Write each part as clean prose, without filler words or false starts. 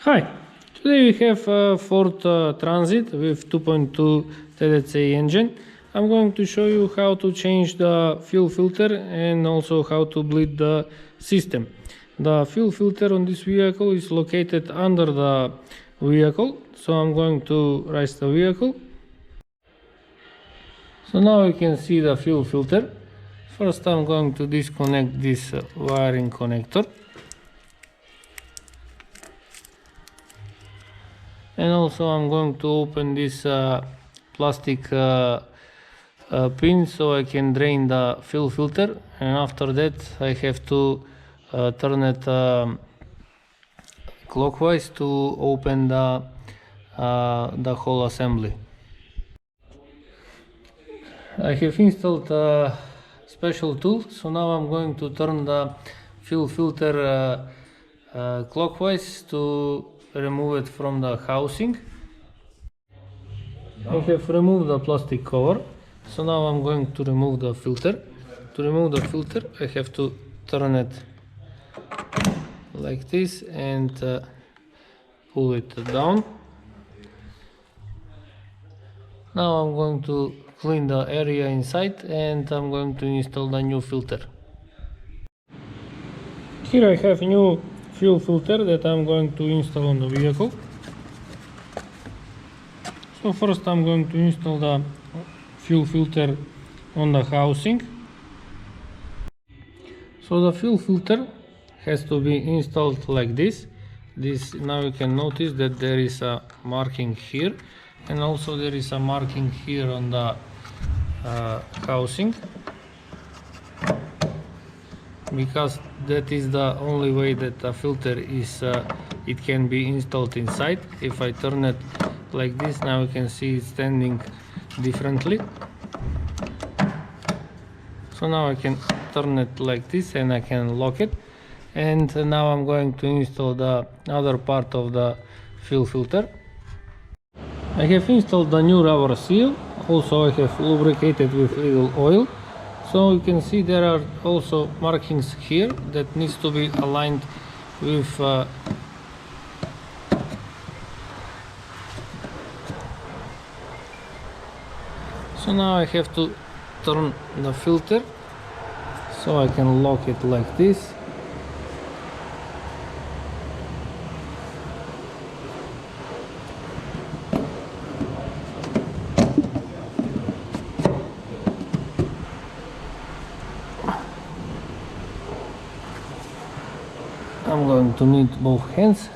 Hi, today we have a Ford Transit with 2.2 TDCi engine. I'm going to show you how to change the fuel filter and also how to bleed the system. The fuel filter on this vehicle is located under the vehicle, so I'm going to raise the vehicle. So now you can see the fuel filter. First I'm going to disconnect this wiring connector. And also I'm going to open this plastic pin so I can drain the fuel filter, and after that I have to turn it clockwise to open the whole assembly. I have installed a special tool, so now I'm going to turn the fuel filter clockwise to remove it from the housing. I have removed the plastic cover, so now I'm going to remove the filter. To remove the filter I have to turn it like this and pull it down. Now I'm going to clean the area inside and I'm going to install the new filter. Here I have new fuel filter that I'm going to install on the vehicle. So first I'm going to install the fuel filter on the housing. So the fuel filter has to be installed like this. Now you can notice that there is a marking here, and also there is a marking here on the housing, because that is the only way that a filter is it can be installed inside. If I turn it like this, now you can see it's standing differently. So now I can turn it like this and I can lock it, and now I'm going to install the other part of the fuel filter. I have installed the new rubber seal. Also I have lubricated with little oil. So you can see there are also markings here that needs to be aligned with so now I have to turn the filter so I can lock it like this. I'm going to need both hands.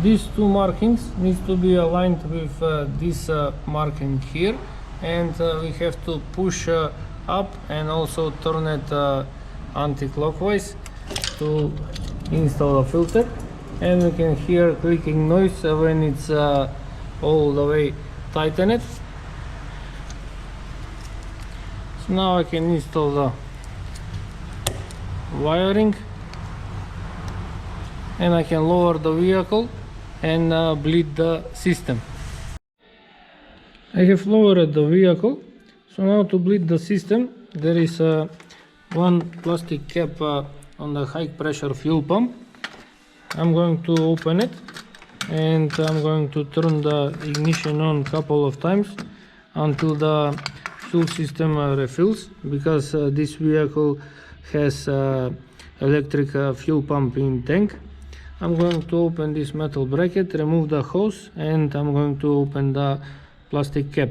These two markings need to be aligned with this marking here, and we have to push up and also turn it anti-clockwise to install the filter. And we can hear clicking noise when it's all the way tightened. So now I can install the wiring, and I can lower the vehicle and bleed the system. I have lowered the vehicle, so now to bleed the system there is one plastic cap on the high pressure fuel pump. I'm going to open it and I'm going to turn the ignition on a couple of times until the fuel system refills, because this vehicle has electric fuel pump in tank. I'm going to open this metal bracket, remove the hose, and I'm going to open the plastic cap.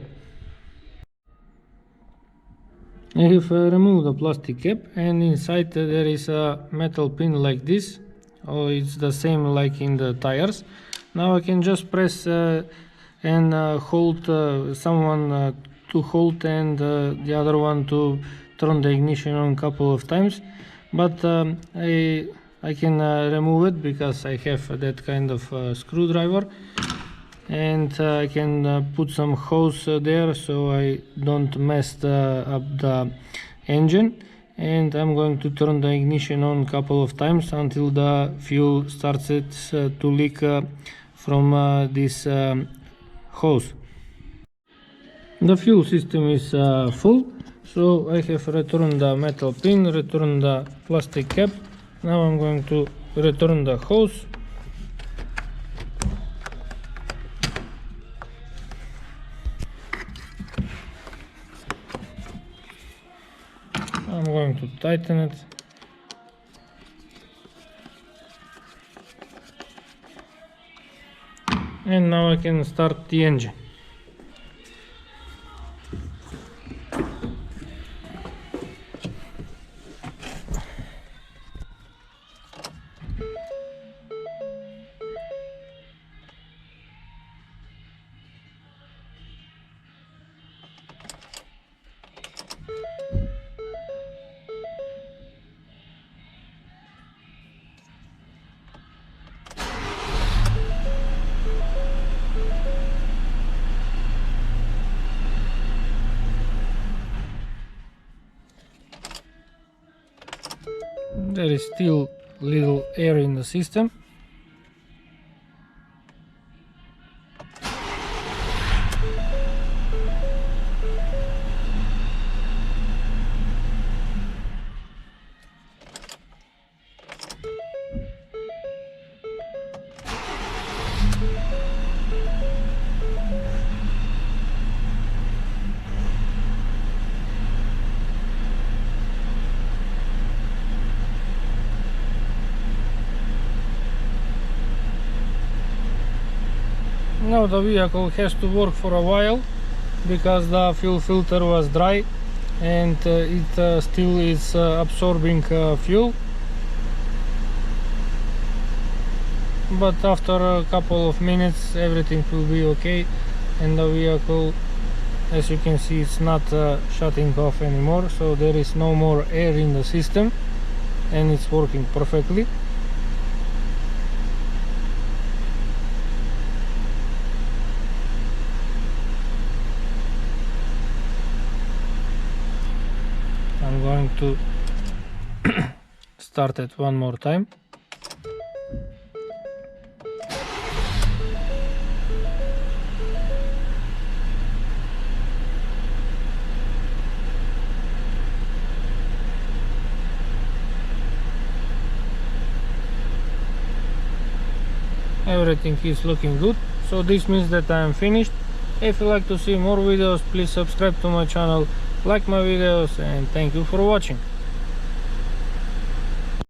I have removed the plastic cap, and inside there is a metal pin like this. Oh, it's the same like in the tires. Now I can just press and hold someone to hold, and the other one to turn the ignition on a couple of times, but I can remove it because I have that kind of screwdriver, and I can put some hose there so I don't mess up the engine. And I'm going to turn the ignition on a couple of times until the fuel starts to leak from this hose. The fuel system is full, so I have returned the metal pin, returned the plastic cap, Now I'm going to return the hose. I'm going to tighten it. And now I can start the engine. There is still little air in the system. Now the vehicle has to work for a while because the fuel filter was dry and it still is absorbing fuel. But after a couple of minutes everything will be okay, and the vehicle, as you can see, it's not shutting off anymore, so there is no more air in the system and it's working perfectly. I'm going to start it one more time. Everything is looking good, so this means that I am finished. If you like to see more videos, please subscribe to my channel, like my videos, and thank you for watching.